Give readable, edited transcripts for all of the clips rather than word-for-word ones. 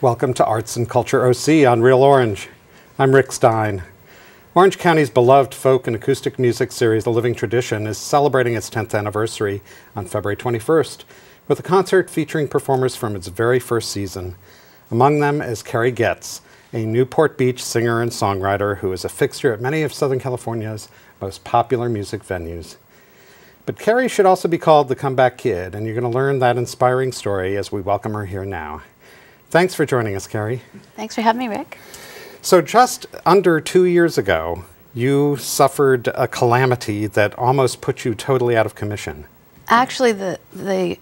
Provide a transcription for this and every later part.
Welcome to Arts and Culture OC on Real Orange. I'm Rick Stein. Orange County's beloved folk and acoustic music series, The Living Tradition, is celebrating its 10th anniversary on February 21st with a concert featuring performers from its very first season. Among them is Kerry Getz, a Newport Beach singer and songwriter who is a fixture at many of Southern California's most popular music venues. But Kerry should also be called the comeback kid, and you're going to learn that inspiring story as we welcome her here now. Thanks for joining us, Kerry. Thanks for having me, Rick. So just under 2 years ago, you suffered a calamity that almost put you totally out of commission. Actually, the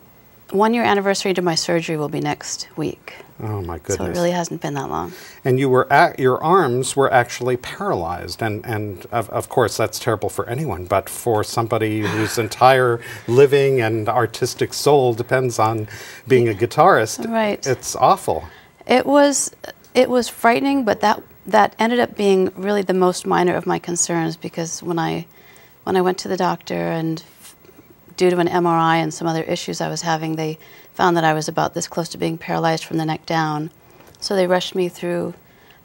1 year anniversary to my surgery will be next week. Oh my goodness. So it really hasn't been that long. And your arms were actually paralyzed, and of course that's terrible for anyone, but for somebody whose entire living and artistic soul depends on being a guitarist, right. It's awful. It was frightening, but that ended up being really the most minor of my concerns, because when I went to the doctor, and due to an MRI and some other issues I was having, they found that I was about this close to being paralyzed from the neck down. So they rushed me through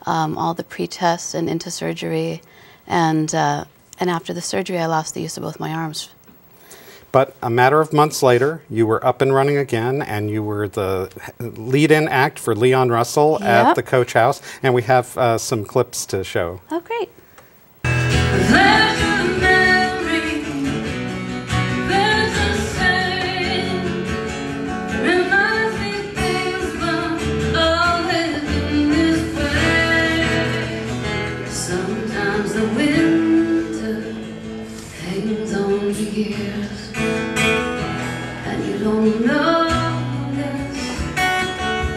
all the pre-tests and into surgery, and after the surgery I lost the use of both my arms. But a matter of months later, you were up and running again, and you were the lead-in act for Leon Russell at the Coach House, and we have some clips to show. Oh, great.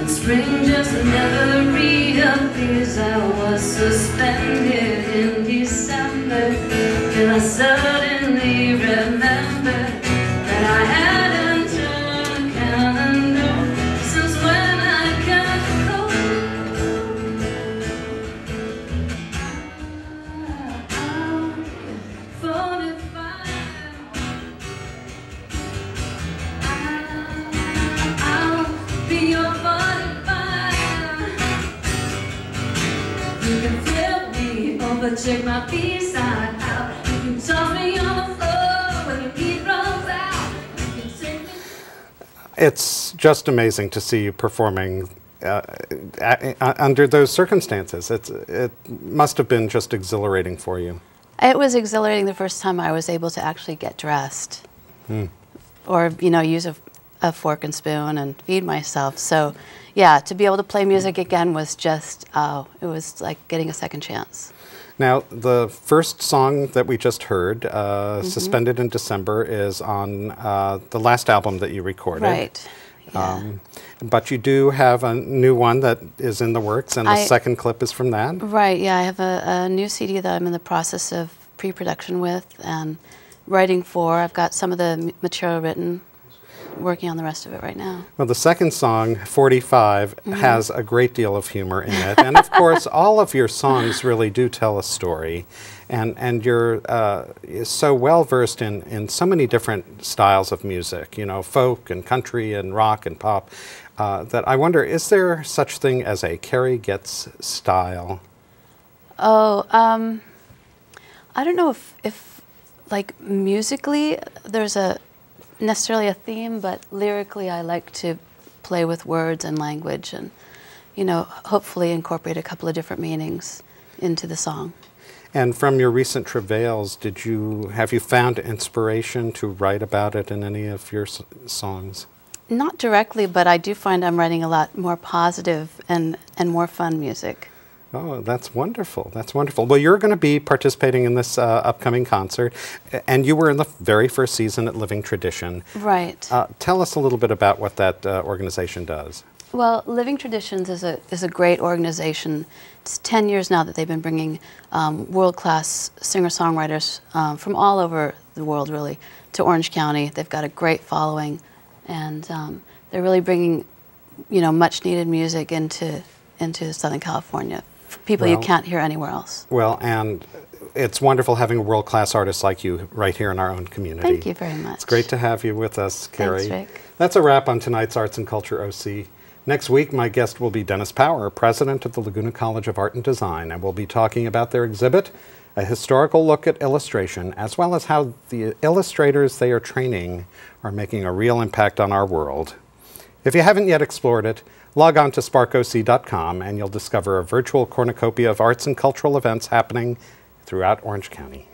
Spring just never reappears. I was suspended in December till I suddenly remembered that I hadn't turned a calendar since when I got cold. 45. I'll be your body. You can flip me over, check my B-side out. You can toss me on the floor when your beat runs out. You can take me. It's just amazing to see you performing under those circumstances. It must have been just exhilarating for you. It was exhilarating the first time I was able to actually get dressed, or use a fork and spoon and feed myself. So yeah, to be able to play music again was just, it was like getting a second chance. Now, the first song that we just heard, Suspended in December, is on the last album that you recorded. Right. Yeah. But you do have a new one that is in the works, and the second clip is from that? Right, yeah, I have a new CD that I'm in the process of pre-production with and writing for. I've got some of the material written, working on the rest of it right now. Well, the second song, 45, has a great deal of humor in it. And of course, all of your songs really do tell a story. And you're so well versed in so many different styles of music, folk and country and rock and pop, that I wonder, is there such thing as a Kerry Getz style? Oh, I don't know if like musically there's necessarily a theme, but lyrically I like to play with words and language, and hopefully incorporate a couple of different meanings into the song. And from your recent travails, have you found inspiration to write about it in any of your songs? Not directly, but I do find I'm writing a lot more positive and more fun music. Oh, that's wonderful. That's wonderful. Well, you're going to be participating in this upcoming concert, and you were in the very first season at Living Tradition. Right. Tell us a little bit about what that organization does. Well, Living Traditions is a great organization. It's 10 years now that they've been bringing world-class singer-songwriters from all over the world, really, to Orange County. They've got a great following, and they're really bringing, much-needed music into Southern California. People you can't hear anywhere else. Well, and it's wonderful having a world-class artist like you right here in our own community. Thank you very much. It's great to have you with us, Kerry. Thanks, Rick. That's a wrap on tonight's Arts and Culture OC. Next week, my guest will be Dennis Power, president of the Laguna College of Art and Design, and we'll be talking about their exhibit, a historical look at illustration, as well as how the illustrators they are training are making a real impact on our world. If you haven't yet explored it, log on to sparkoc.com and you'll discover a virtual cornucopia of arts and cultural events happening throughout Orange County.